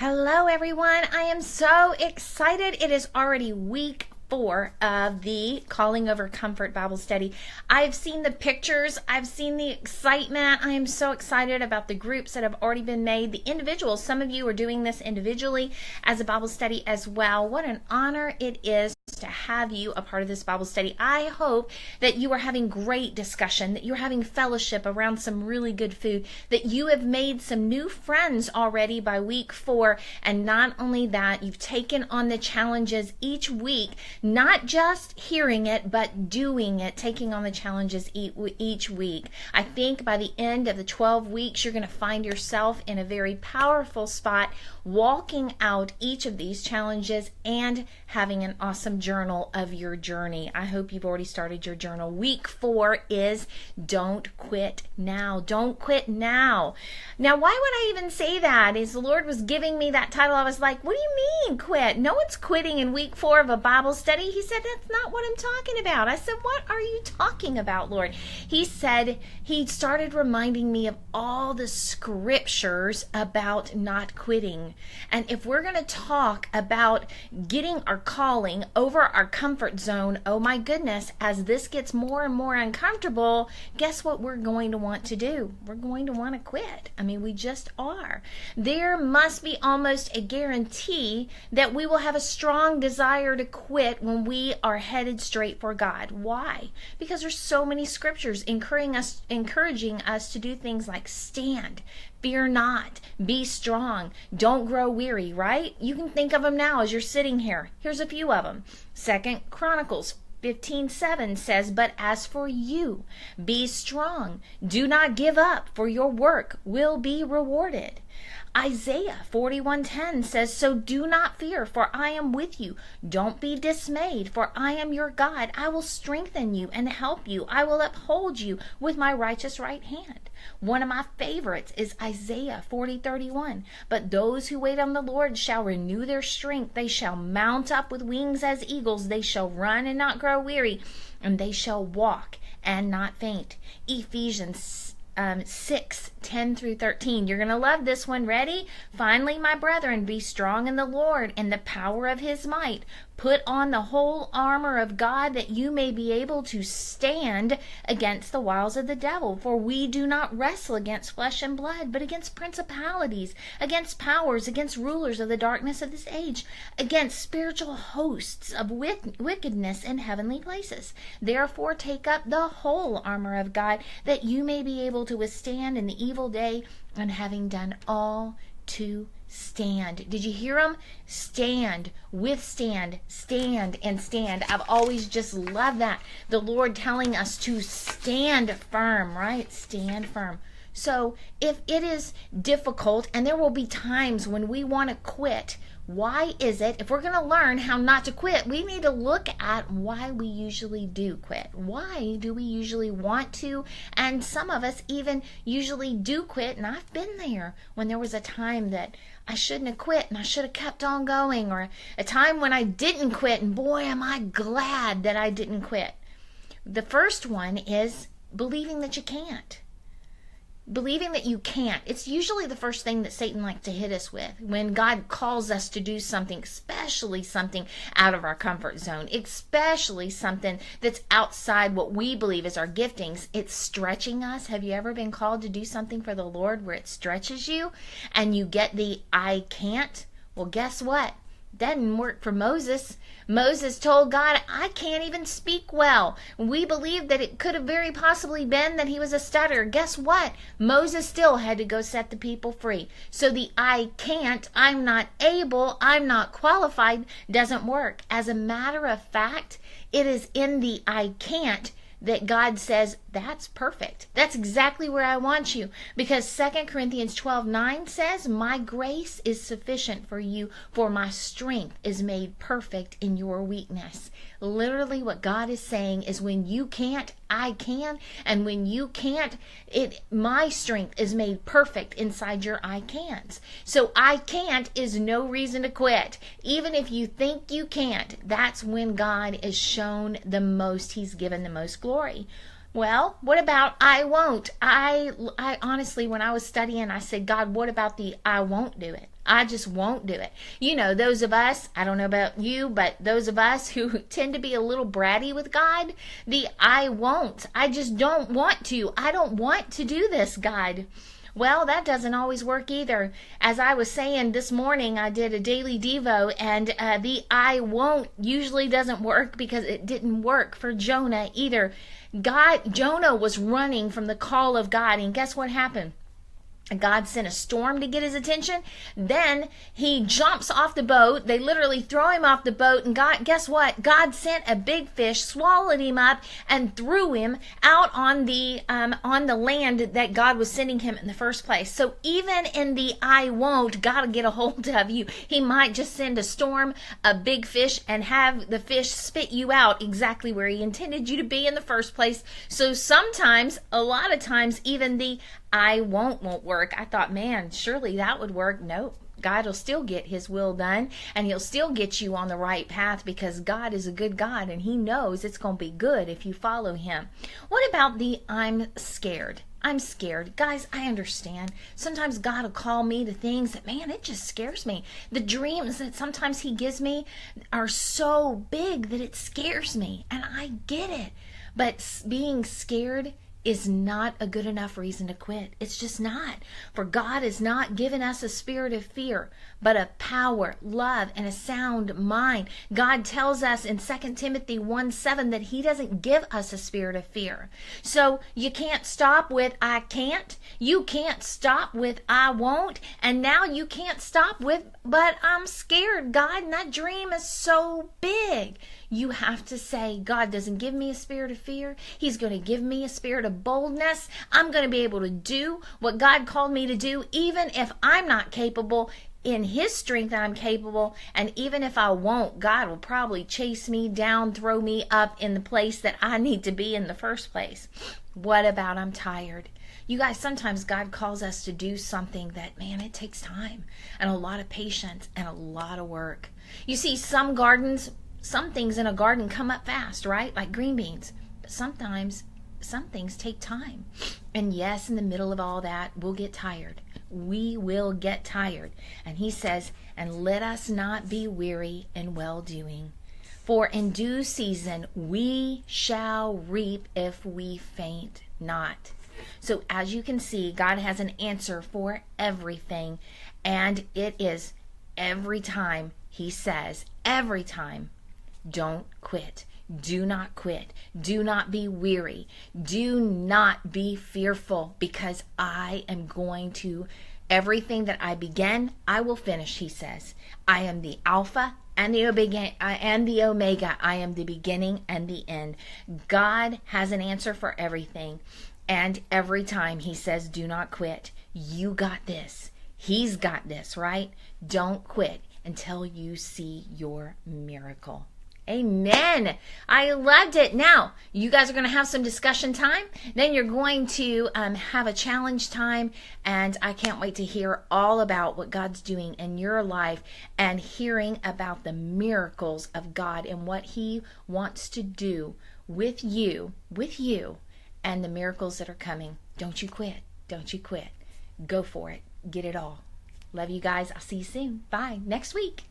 Hello, everyone. I am so excited. It is already week 4 of the Calling Over Comfort Bible Study. I've seen the pictures. I've seen the excitement. I am so excited about the groups that have already been made. The individuals, some of you are doing this individually as a Bible study as well. What an honor it is to have you a part of this Bible study. I hope that you are having great discussion, that you're having fellowship around some really good food, that you have made some new friends already by week 4, and not only that, you've taken on the challenges each week, not just hearing it, but doing it, taking on the challenges each week. I think by the end of the 12 weeks, you're going to find yourself in a very powerful spot, walking out each of these challenges and having an awesome journal of your journey. I hope you've already started your journal. Week 4 is Don't Quit Now. Don't quit now. Now, why would I even say that? As the Lord was giving me that title, I was like, what do you mean quit? No one's quitting in week 4 of a Bible study. He said, that's not what I'm talking about. I said, what are you talking about, Lord? He said, he started reminding me of all the scriptures about not quitting. And if we're going to talk about getting our calling over our comfort zone, oh my goodness, as this gets more and more uncomfortable, guess what we're going to want to do? We're going to want to quit. I mean, we just are. There must be almost a guarantee that we will have a strong desire to quit when we are headed straight for God. Why? Because there's so many scriptures encouraging us to do things like stand, fear not, be strong, don't grow weary, right? You can think of them now as you're sitting here. Here's a few of them. 2 Chronicles 15:7 says, but as for you, be strong. Do not give up, for your work will be rewarded. Isaiah 41:10 says, so do not fear, for I am with you. Don't be dismayed, for I am your God. I will strengthen you and help you. I will uphold you with my righteous right hand. One of my favorites is Isaiah 40:31. But those who wait on the Lord shall renew their strength. They shall mount up with wings as eagles. They shall run and not grow weary, and they shall walk and not faint. Ephesians 6:10-13. You're going to love this one. Ready? Finally, my brethren, be strong in the Lord and the power of his might. Put on the whole armor of God, that you may be able to stand against the wiles of the devil. For we do not wrestle against flesh and blood, but against principalities, against powers, against rulers of the darkness of this age, against spiritual hosts of wickedness in heavenly places. Therefore take up the whole armor of God, that you may be able to withstand in the evil day, and having done all, to stand. Did you hear them? Stand, withstand, stand, and stand. I've always just loved that. The Lord telling us to stand firm, right? Stand firm. So if it is difficult, and there will be times when we want to quit, why is it, if we're going to learn how not to quit, we need to look at why we usually do quit. Why do we usually want to? And some of us even usually do quit, and I've been there when there was a time that I shouldn't have quit and I should have kept on going, or a time when I didn't quit, and boy, am I glad that I didn't quit. The first one is believing that you can't. Believing that you can't. It's usually the first thing that Satan likes to hit us with when God calls us to do something, especially something out of our comfort zone, especially something that's outside what we believe is our giftings. It's stretching us. Have you ever been called to do something for the Lord where it stretches you and you get the I can't? Well, guess what? That didn't work for Moses. Moses told God, I can't even speak well. We believed that it could have very possibly been that he was a stutterer. Guess what? Moses still had to go set the people free. So the I can't, I'm not able, I'm not qualified doesn't work. As a matter of fact, it is in the I can't that God says, that's perfect. That's exactly where I want you. Because 2 Corinthians 12:9 says, my grace is sufficient for you, for my strength is made perfect in your weakness. Literally what God is saying is, when you can't, I can. And when you can't, my strength is made perfect inside your I can'ts. So I can't is no reason to quit. Even if you think you can't, that's when God is shown the most. He's given the most glory. Well, what about I won't? I honestly, when I was studying, I said, God, what about the I won't do it? I just won't do it. You know, those of us, I don't know about you, but those of us who tend to be a little bratty with God, the I won't. I just don't want to. I don't want to do this, God. Well, that doesn't always work either. As I was saying this morning, I did a daily Devo, and the I won't usually doesn't work because it didn't work for Jonah either. Jonah was running from the call of God, and guess what happened? God sent a storm to get his attention. Then he jumps off the boat. They literally throw him off the boat. And guess what? God sent a big fish, swallowed him up, and threw him out on the land that God was sending him in the first place. So even in the I won't, God will get a hold of you. He might just send a storm, a big fish, and have the fish spit you out exactly where he intended you to be in the first place. So sometimes, a lot of times, even the I won't work. I thought, man, surely that would work. Nope. God will still get his will done, and he'll still get you on the right path because God is a good God, and he knows it's going to be good if you follow him. What about the I'm scared? I'm scared. Guys, I understand. Sometimes God will call me to things that, man, it just scares me. The dreams that sometimes he gives me are so big that it scares me, and I get it. But being scared is not a good enough reason to quit. It's just not. For God has not given us a spirit of fear, but of power, love, and a sound mind. God tells us in 2 Timothy 1:7 that he doesn't give us a spirit of fear. So you can't stop with I can't. You can't stop with I won't. And now you can't stop with but I'm scared, God, and that dream is so big. You have to say, God doesn't give me a spirit of fear. He's going to give me a spirit of boldness. I'm going to be able to do what God called me to do, even if I'm not capable. In his strength, I'm capable. And even if I won't, God will probably chase me down, throw me up in the place that I need to be in the first place. What about I'm tired? You guys, sometimes God calls us to do something that, man, it takes time and a lot of patience and a lot of work. You see, some things in a garden come up fast, right? Like green beans. But sometimes some things take time. And yes, in the middle of all that, we'll get tired. We will get tired. And he says, and let us not be weary in well-doing. For in due season we shall reap if we faint not. So as you can see, God has an answer for everything. And it is every time he says, every time, don't quit. Do not quit. Do not be weary. Do not be fearful, because I am going to, everything that I began, I will finish, he says. I am the Alpha and the Omega. I am the beginning and the end. God has an answer for everything. And every time he says, do not quit. You got this. He's got this, right? Don't quit until you see your miracle. Amen. I loved it. Now, you guys are going to have some discussion time. Then you're going to have a challenge time. And I can't wait to hear all about what God's doing in your life and hearing about the miracles of God and what he wants to do with you, and the miracles that are coming. Don't you quit. Don't you quit. Go for it. Get it all. Love you guys. I'll see you soon. Bye. Next week.